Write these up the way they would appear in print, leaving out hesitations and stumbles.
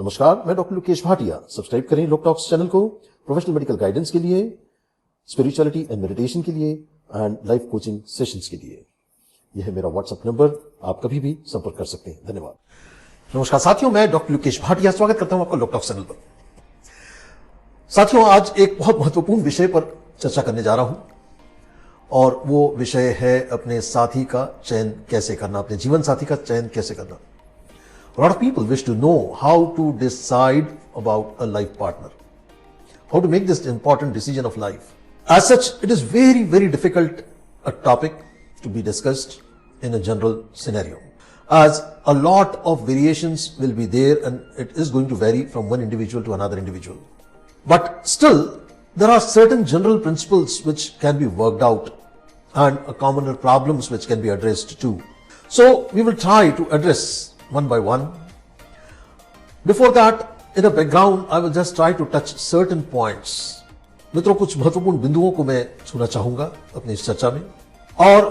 नमस्कार, मैं doctor Lokesh Bhatia. Subscribe करें लोक टॉक्स चैनल को प्रोफेशनल मेडिकल गाइडेंस के लिए, स्पिरिचुअलिटी एंड मेडिटेशन के लिए एंड लाइफ कोचिंग सेशंस के लिए। यह है मेरा व्हाट्सएप नंबर, आप कभी भी संपर्क कर सकते हैं। धन्यवाद। नमस्कार साथियों, मैं डॉक्टर लोकेश भाटिया स्वागत करता हूं आपका लोक टॉक्स चैनल पर। साथियों, आज एक बहुत महत्वपूर्ण विषय पर चर्चा करने जा रहा हूं और वो विषय है अपने साथी का चयन कैसे करना, अपने जीवन साथी का चयन कैसे करना। A lot of people wish to know how to decide about a life partner, how to make this important decision of life. As such, it is very, very difficult a topic to be discussed in a general scenario, as a lot of variations will be there and it is going to vary from one individual to another individual. But still, there are certain general principles which can be worked out and commoner problems which can be addressed too. So, we will try to address one by one. Before that, in a background, I will just try to touch certain points. मित्रों, कुछ महत्वपूर्ण बिंदुओं को मैं छूना चाहूंगा अपनी इस चर्चा में, और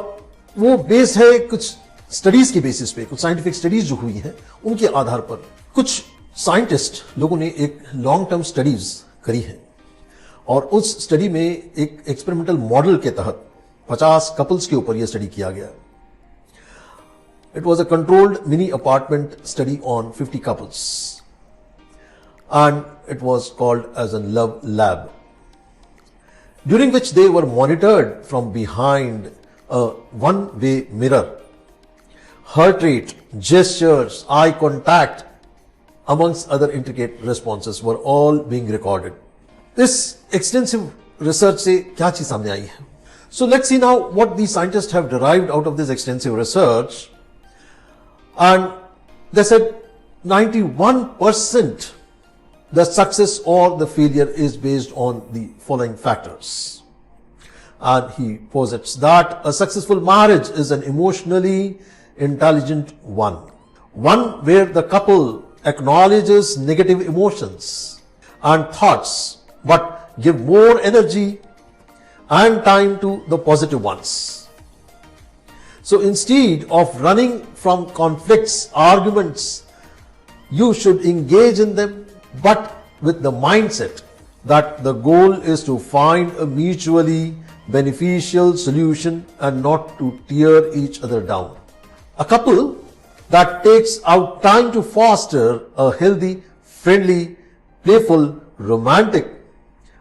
वो बेस है कुछ स्टडीज के बेसिस पे, कुछ साइंटिफिक स्टडीज जो हुई है उनके आधार पर। कुछ साइंटिस्ट लोगों ने एक लॉन्ग टर्म स्टडीज करी है और उस स्टडी में एक एक्सपेरिमेंटल मॉडल के तहत 50 कपल्स के ऊपर यह स्टडी किया गया। It was a controlled mini apartment study on 50 couples and it was called as a love lab, during which they were monitored from behind a one-way mirror. Heart rate, gestures, eye contact, amongst other intricate responses were all being recorded. This extensive research से क्या चीज सामने आई है? So let's see now what these scientists have derived out of this extensive research. And they said 91% the success or the failure is based on the following factors. And he posits that a successful marriage is an emotionally intelligent one. One where the couple acknowledges negative emotions and thoughts but give more energy and time to the positive ones. So instead of running from conflicts, arguments, you should engage in them, but with the mindset that the goal is to find a mutually beneficial solution and not to tear each other down. A couple that takes out time to foster a healthy, friendly, playful, romantic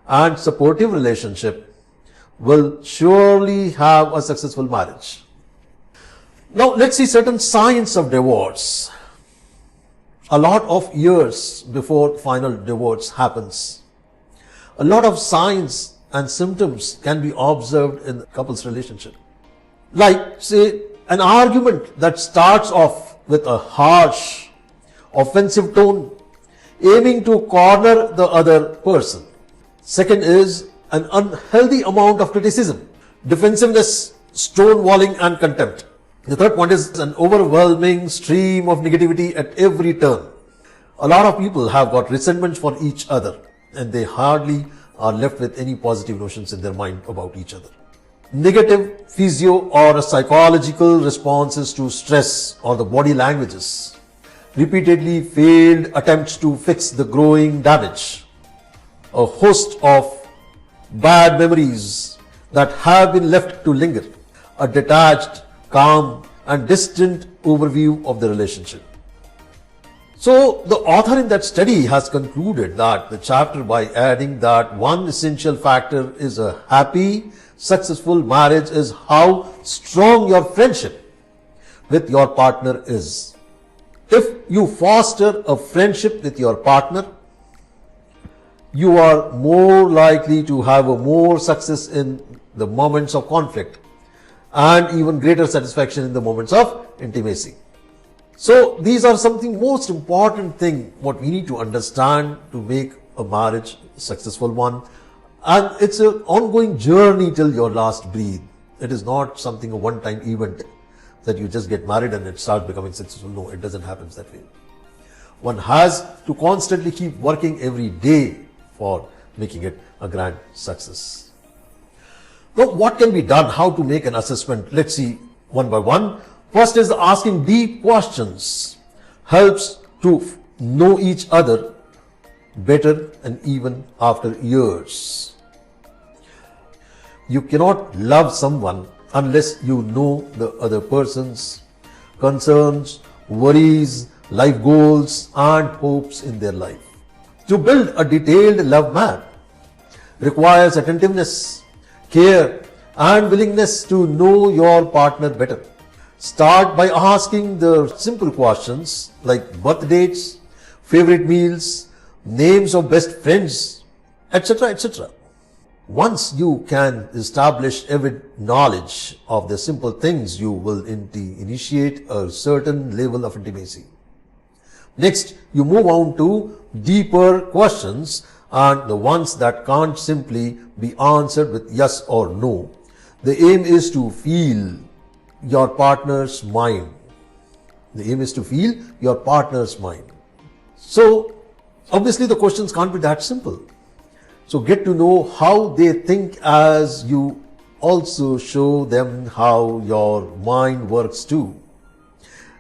and supportive relationship will surely have a successful marriage. Now let's see certain signs of divorce. A lot of years before final divorce happens, a lot of signs and symptoms can be observed in the couple's relationship. Like, say, an argument that starts off with a harsh, offensive tone, aiming to corner the other person. Second is an unhealthy amount of criticism, defensiveness, stonewalling and contempt. The third point is an overwhelming stream of negativity at every turn. A lot of people have got resentment for each other and they hardly are left with any positive notions in their mind about each other. Negative physio or psychological responses to stress or the body languages. Repeatedly failed attempts to fix the growing damage. A host of bad memories that have been left to linger. A detached, calm and distant overview of the relationship. So the author in that study has concluded that the chapter by adding that one essential factor is a happy, successful marriage is how strong your friendship with your partner is. If you foster a friendship with your partner, you are more likely to have a more success in the moments of conflict and even greater satisfaction in the moments of intimacy. So these are something most important thing what we need to understand to make a marriage a successful one, and it's an ongoing journey till your last breath. It is not something a one-time event that you just get married and it starts becoming successful. No, it doesn't happen that way. One has to constantly keep working every day for making it a grand success. Now, what can be done? How to make an assessment? Let's see one by one. First is asking deep questions helps to know each other better and even after years. You cannot love someone unless you know the other person's concerns, worries, life goals, and hopes in their life. To build a detailed love map requires attentiveness, care, and willingness to know your partner better. Start by asking the simple questions like birth dates, favorite meals, names of best friends, etc. etc. Once you can establish avid knowledge of the simple things, you will initiate a certain level of intimacy. Next, you move on to deeper questions and the ones that can't simply be answered with yes or no. The aim is to feel your partner's mind. The aim is to feel your partner's mind. So, obviously the questions can't be that simple. So get to know how they think as you also show them how your mind works too.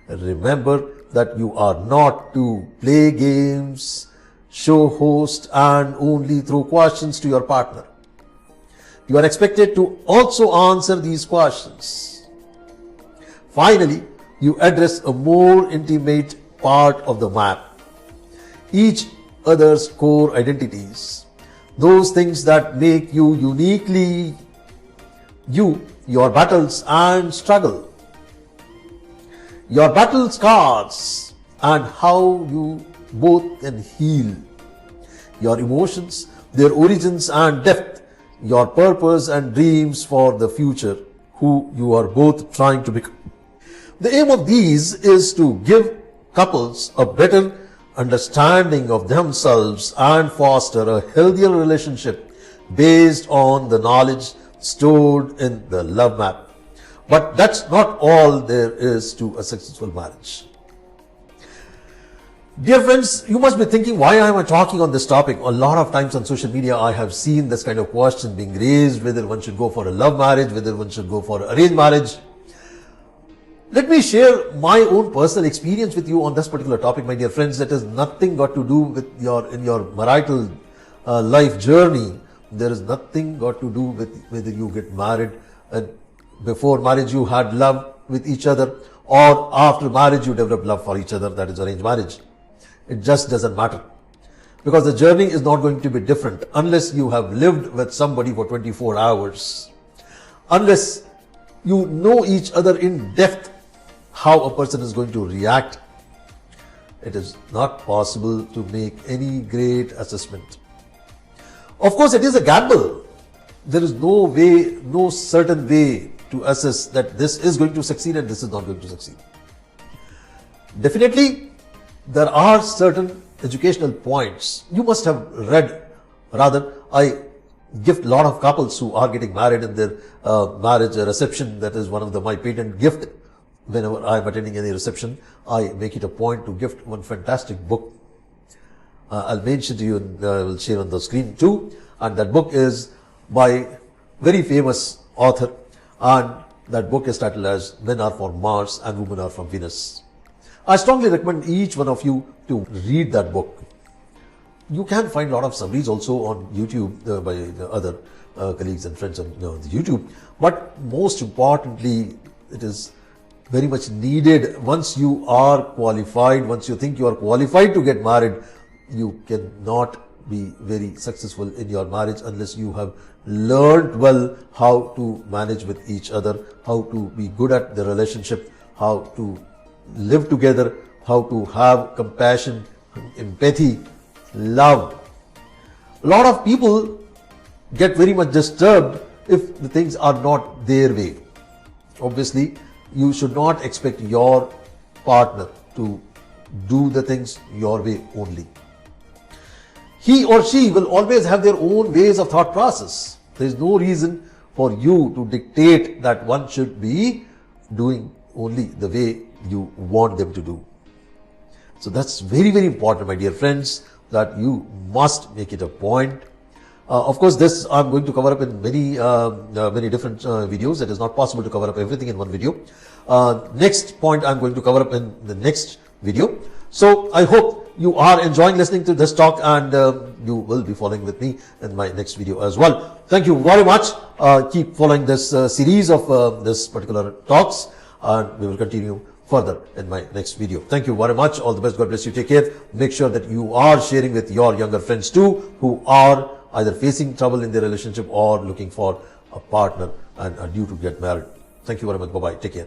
Remember that you are not to play games, show host and only throw questions to your partner. You are expected to also answer these questions. Finally, you address a more intimate part of the map. Each other's core identities. Those things that make you uniquely you, your battles and struggle, your battle scars and how you both can heal, your emotions, their origins and depth, your purpose and dreams for the future, who you are both trying to become. The aim of these is to give couples a better understanding of themselves and foster a healthier relationship based on the knowledge stored in the love map. But that's not all there is to a successful marriage. Dear friends, you must be thinking, why am I talking on this topic? A lot of times on social media, I have seen this kind of question being raised, whether one should go for a love marriage, whether one should go for arranged marriage. Let me share my own personal experience with you on this particular topic, my dear friends. That has nothing got to do with your marital life journey. There is nothing got to do with whether you get married and before marriage you had love with each other, or after marriage you develop love for each other, that is arranged marriage. It just doesn't matter, because the journey is not going to be different unless you have lived with somebody for 24 hours, unless you know each other in depth, how a person is going to react. It is not possible to make any great assessment. Of course, it is a gamble. There is no way, no certain way to assess that this is going to succeed and this is not going to succeed. Definitely, there are certain educational points. You must have read, rather, I gift a lot of couples who are getting married in their marriage reception. That is one of my patent gift. Whenever I am attending any reception, I make it a point to gift one fantastic book. I'll mention to you and I will share on the screen too. And that book is by very famous author, and that book is titled as Men Are From Mars and Women Are From Venus. I strongly recommend each one of you to read that book. You can find a lot of summaries also on YouTube by the other colleagues and friends on the YouTube. But most importantly, it is very much needed. Once you are qualified, once you think you are qualified to get married, you cannot be very successful in your marriage unless you have learned well how to manage with each other, how to be good at the relationship, how to live together, how to have compassion, empathy, love. A lot of people get very much disturbed if the things are not their way. Obviously, you should not expect your partner to do the things your way only. He or she will always have their own ways of thought process. There is no reason for you to dictate that one should be doing only the way you want them to do. So that's very, very important, my dear friends, that you must make it a point. Of course, this I'm going to cover up in many different videos. It is not possible to cover up everything in one video. Next point I'm going to cover up in the next video. So I hope you are enjoying listening to this talk, and you will be following with me in my next video as well. Thank you very much. Keep following this series of this particular talks, and we will continue further in my next video. Thank you very much. All the best. God bless you. Take care. Make sure that you are sharing with your younger friends too, who are either facing trouble in their relationship or looking for a partner and are due to get married. Thank you very much. Bye-bye. Take care.